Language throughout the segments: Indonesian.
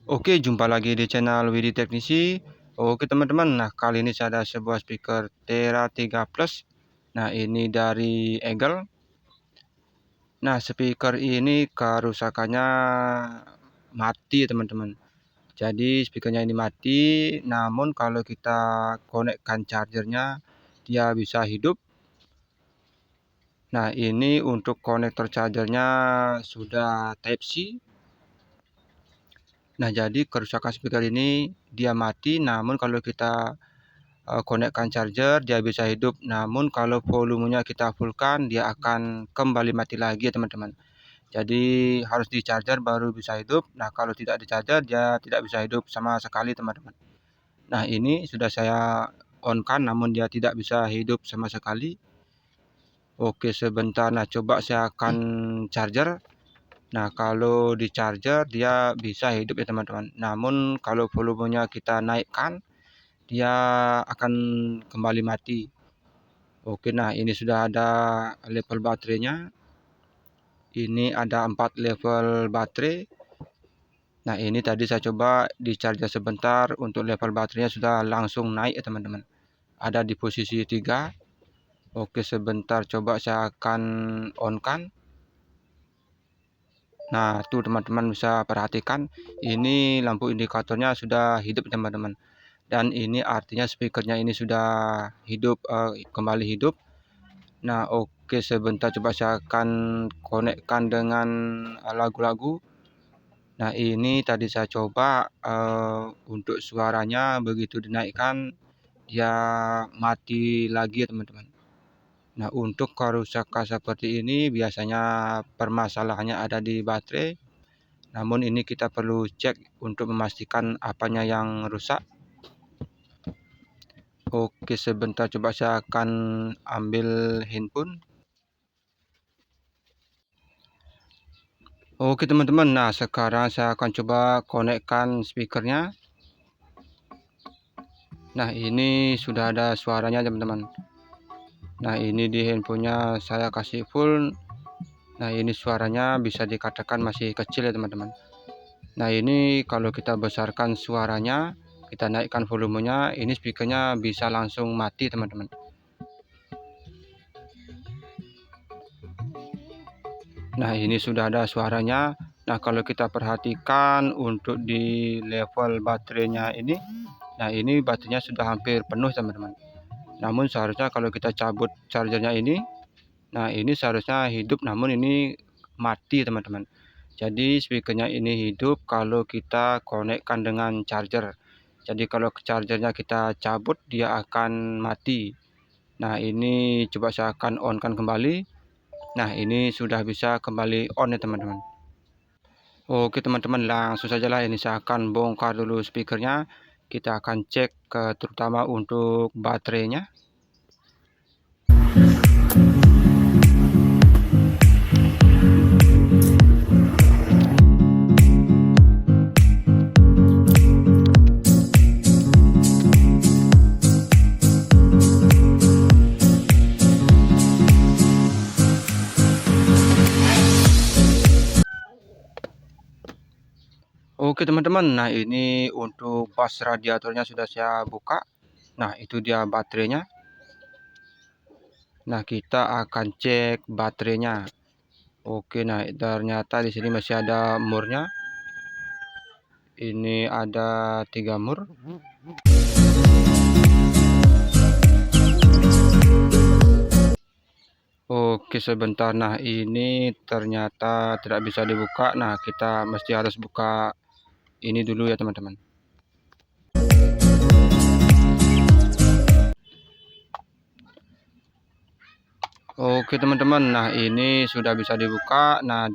Oke, jumpa lagi di channel Widi Teknisi. Oke teman-teman, nah kali ini saya ada sebuah speaker Tera 3 Plus. Nah ini dari Eagle. Nah speaker ini kerusakannya mati teman-teman. Jadi speakernya ini mati, namun kalau kita konekkan chargernya dia bisa hidup. Nah ini untuk konektor chargernya sudah Type C. Nah jadi kerusakan speaker ini dia mati, namun kalau kita konekkan charger dia bisa hidup, namun kalau volumenya kita fullkan dia akan kembali mati lagi ya teman-teman. Jadi harus di charger baru bisa hidup. Nah kalau tidak di charger dia tidak bisa hidup sama sekali teman-teman. Nah ini sudah saya on kan, namun dia tidak bisa hidup sama sekali. Oke sebentar, nah coba saya akan charger. Nah kalau di charger dia bisa hidup ya teman-teman, namun kalau volumenya kita naikkan dia akan kembali mati. Oke, nah ini sudah ada level baterainya. Ini ada 4 level baterai. Nah ini tadi saya coba di charger sebentar, untuk level baterainya sudah langsung naik ya teman-teman. Ada di posisi 3. Oke sebentar, coba saya akan on kan. Nah tuh teman-teman bisa perhatikan, ini lampu indikatornya sudah hidup teman-teman. Dan ini artinya speakernya ini sudah hidup, kembali hidup. Nah oke sebentar, coba saya akan konekkan dengan lagu-lagu. Nah ini tadi saya coba untuk suaranya begitu dinaikkan dia mati lagi ya teman-teman. Nah untuk kerusakan seperti ini biasanya permasalahannya ada di baterai. Namun ini kita perlu cek untuk memastikan apanya yang rusak. Oke sebentar, coba saya akan ambil handphone. Oke teman-teman, nah sekarang saya akan coba konekkan speakernya. Nah ini sudah ada suaranya teman-teman. Nah ini di handphonenya saya kasih full. Nah ini suaranya bisa dikatakan masih kecil ya teman-teman. Nah ini kalau kita besarkan suaranya, kita naikkan volumenya, ini speakernya bisa langsung mati teman-teman. Nah ini sudah ada suaranya. Nah kalau kita perhatikan untuk di level baterainya ini, nah ini baterainya sudah hampir penuh teman-teman. Namun seharusnya kalau kita cabut chargernya ini, nah ini seharusnya hidup, namun ini mati teman-teman. Jadi speakernya ini hidup kalau kita konekkan dengan charger. Jadi kalau chargernya kita cabut dia akan mati. Nah ini coba saya akan on kan kembali. Nah ini sudah bisa kembali on ya teman-teman. Oke teman-teman, langsung saja lah ini saya akan bongkar dulu speakernya. Kita akan cek terutama untuk baterainya. Oke teman-teman, nah ini untuk bas radiatornya sudah saya buka. Nah itu dia baterainya. Nah kita akan cek baterainya. Oke, nah ternyata di sini masih ada murnya. Ini ada 3 mur. Oke sebentar, nah ini ternyata tidak bisa dibuka. Nah kita mesti harus buka ini dulu ya teman-teman. Oke teman-teman, nah ini sudah bisa dibuka. Nah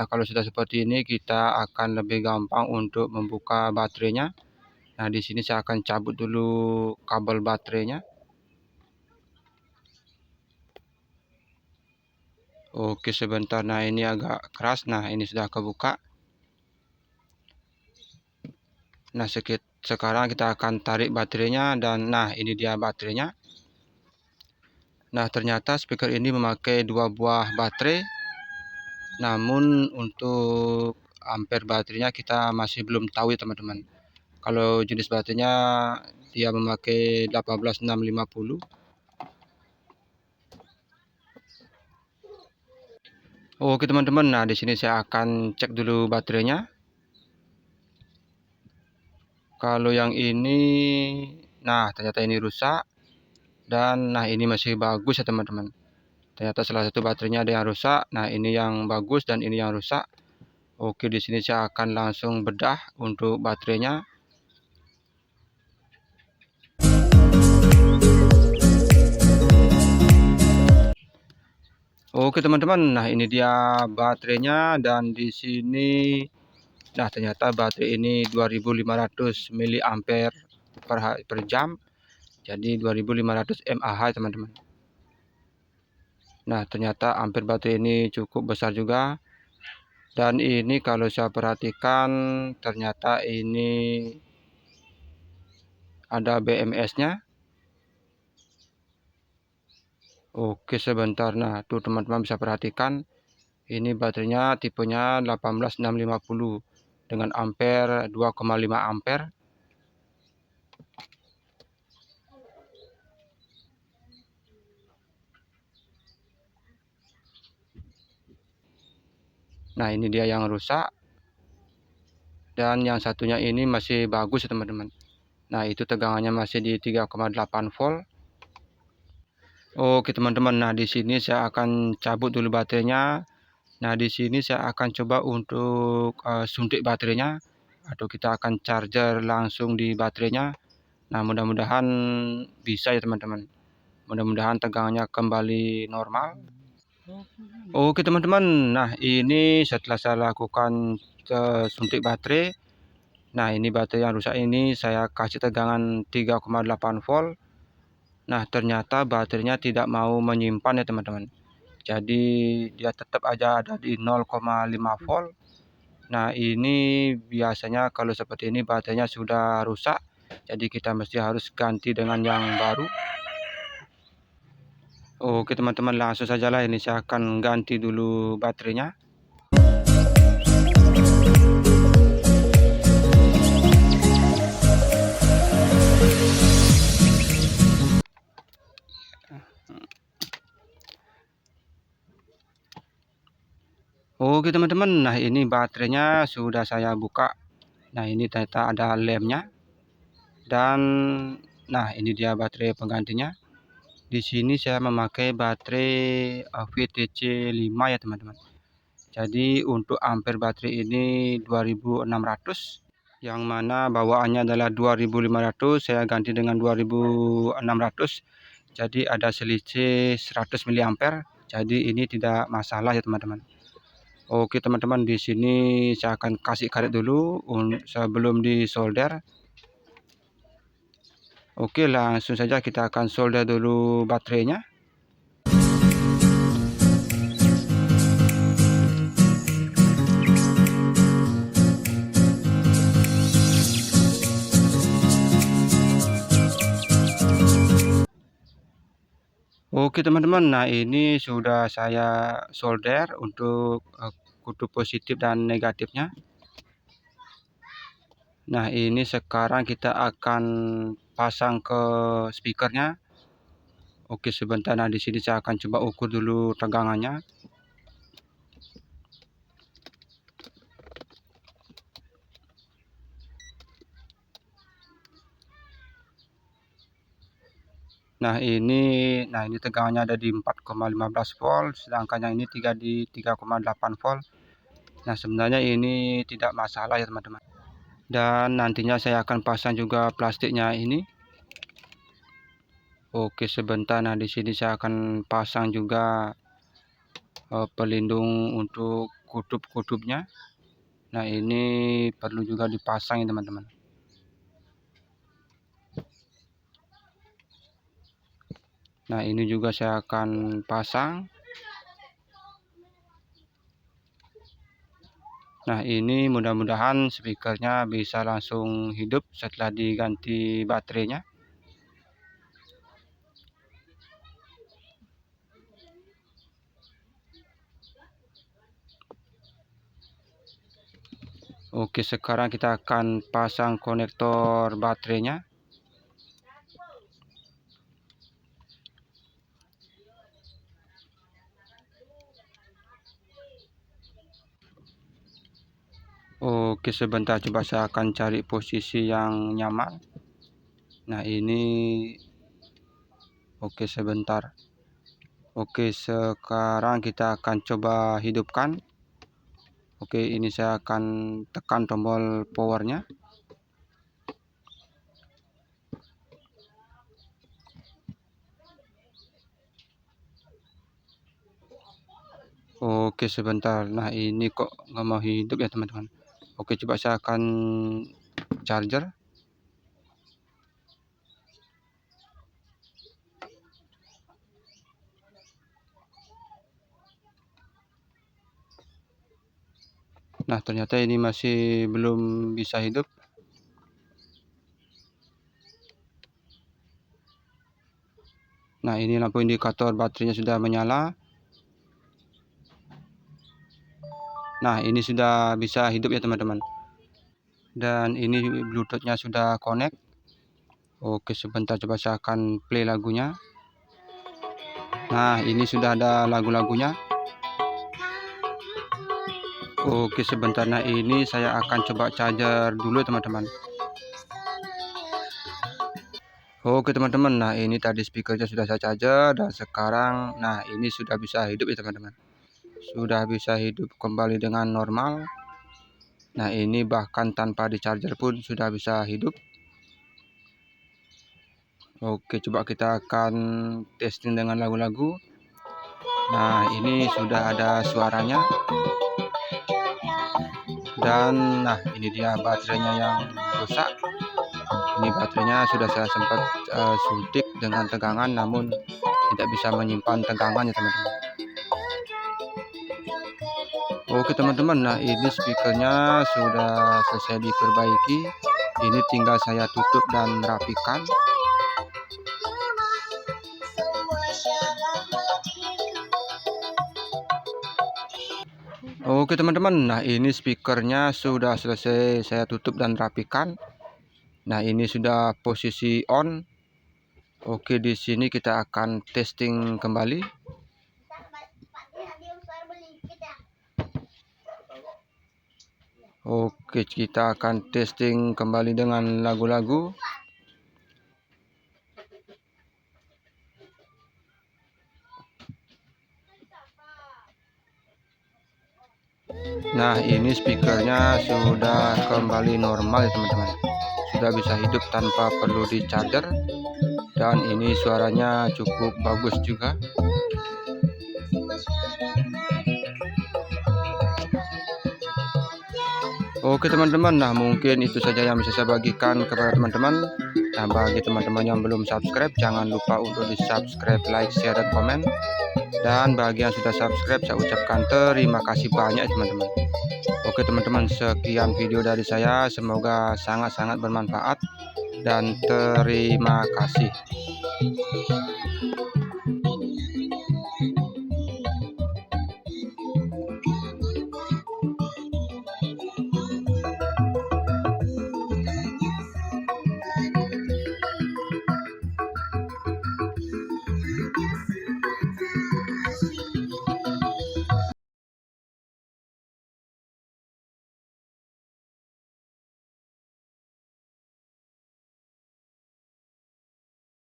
kalau sudah seperti ini kita akan lebih gampang untuk membuka baterainya. Nah di sini saya akan cabut dulu kabel baterainya. Oke sebentar, nah ini agak keras. Nah ini sudah kebuka. Nah sekarang kita akan tarik baterainya, dan nah ini dia baterainya. Nah ternyata speaker ini memakai 2 buah baterai. Namun untuk ampere baterainya kita masih belum tahu ya teman-teman. Kalau jenis baterainya dia memakai 18650. Oke teman-teman, nah di sini saya akan cek dulu baterainya. Kalau yang ini, nah ternyata ini rusak, dan nah ini masih bagus ya teman-teman. Ternyata salah satu baterainya ada yang rusak. Nah ini yang bagus dan ini yang rusak. Oke, di sini saya akan langsung bedah untuk baterainya. Oke teman-teman, nah ini dia baterainya, dan di sini nah ternyata baterai ini 2500 mAh per jam. Jadi 2500 mAh teman-teman. Nah ternyata ampere baterai ini cukup besar juga. Dan ini kalau saya perhatikan ternyata ini ada BMS-nya. Oke sebentar, nah tuh teman-teman bisa perhatikan ini baterainya tipenya 18650 dengan ampere 2,5 ampere. Nah ini dia yang rusak, dan yang satunya ini masih bagus ya teman-teman. Nah itu tegangannya masih di 3,8 volt. Oke teman-teman, nah di sini saya akan cabut dulu baterainya. Nah di sini saya akan coba untuk suntik baterainya, atau kita akan charger langsung di baterainya. Nah mudah-mudahan bisa ya teman-teman. Mudah-mudahan tegangannya kembali normal. Oke teman-teman, nah ini setelah saya lakukan suntik baterai. Nah ini baterai yang rusak ini saya kasih tegangan 3,8 volt. Nah ternyata baterainya tidak mau menyimpan ya teman-teman. Jadi dia tetap aja ada di 0,5 volt. Nah ini biasanya kalau seperti ini baterainya sudah rusak. Jadi kita mesti harus ganti dengan yang baru. Oke teman-teman, langsung sajalah ini saya akan ganti dulu baterainya. Oke teman-teman, nah ini baterainya sudah saya buka. Nah ini ternyata ada lemnya, dan nah ini dia baterai penggantinya. Di sini saya memakai baterai VTC 5 ya teman-teman. Jadi untuk ampere baterai ini 2600, yang mana bawaannya adalah 2500, saya ganti dengan 2600. Jadi ada selisih 100 mAh. Jadi ini tidak masalah ya teman-teman. Oke teman-teman, di sini saya akan kasih karet dulu sebelum disolder. Oke, langsung saja kita akan solder dulu baterainya. Oke teman-teman, nah ini sudah saya solder untuk kutub positif dan negatifnya. Nah ini sekarang kita akan pasang ke speakernya. Oke sebentar, nah di sini saya akan coba ukur dulu tegangannya. Nah ini tegangannya ada di 4,15 volt, sedangkan yang ini di 3,8 volt. Nah sebenarnya ini tidak masalah ya teman-teman. Dan nantinya saya akan pasang juga plastiknya ini. Oke sebentar, nah di sini saya akan pasang juga pelindung untuk kutub-kutubnya. Nah ini perlu juga dipasang ya teman-teman. Nah ini juga saya akan pasang. Nah ini mudah-mudahan speakernya bisa langsung hidup setelah diganti baterainya. Oke, sekarang kita akan pasang konektor baterainya. Oke, sebentar, coba saya akan cari posisi yang nyaman. Nah, ini oke, sebentar. Oke, sekarang kita akan coba hidupkan. Oke, ini saya akan tekan tombol powernya. Oke, sebentar. Nah, ini kok nggak mau hidup ya teman-teman. Oke, coba saya akan charger. Nah, ternyata ini masih belum bisa hidup. Nah, ini lampu indikator baterainya sudah menyala. Nah, ini sudah bisa hidup ya teman-teman. Dan ini Bluetooth-nya sudah connect. Oke, sebentar, coba saya akan play lagunya. Nah, ini sudah ada lagu-lagunya. Oke, sebentar. Nah, ini saya akan coba charger dulu teman-teman. Oke teman-teman, nah ini tadi speakernya sudah saya charger dan sekarang nah ini sudah bisa hidup ya teman-teman. Sudah bisa hidup kembali dengan normal. Nah, ini bahkan tanpa di charger pun sudah bisa hidup. Oke, coba kita akan testing dengan lagu-lagu. Nah, ini sudah ada suaranya. Dan nah ini dia baterainya yang rusak. Ini baterainya sudah saya sempat suntik dengan tegangan, namun tidak bisa menyimpan tegangan ya teman-teman. Oke teman-teman, nah ini speakernya sudah selesai diperbaiki. Ini tinggal saya tutup dan rapikan. Oke teman-teman, nah ini speakernya sudah selesai saya tutup dan rapikan. Nah, ini sudah posisi on. Oke, di sini kita akan testing kembali. Oke, kita akan testing kembali dengan lagu-lagu. Nah, ini speakernya sudah kembali normal ya teman-teman. Sudah bisa hidup tanpa perlu di charger. Dan ini suaranya cukup bagus juga. Oke teman-teman, nah mungkin itu saja yang bisa saya bagikan kepada teman-teman. Nah, bagi teman-teman yang belum subscribe, jangan lupa untuk di subscribe, like, share, dan komen. Dan bagi yang sudah subscribe, saya ucapkan terima kasih banyak teman-teman. Oke teman-teman, sekian video dari saya, semoga sangat-sangat bermanfaat dan terima kasih.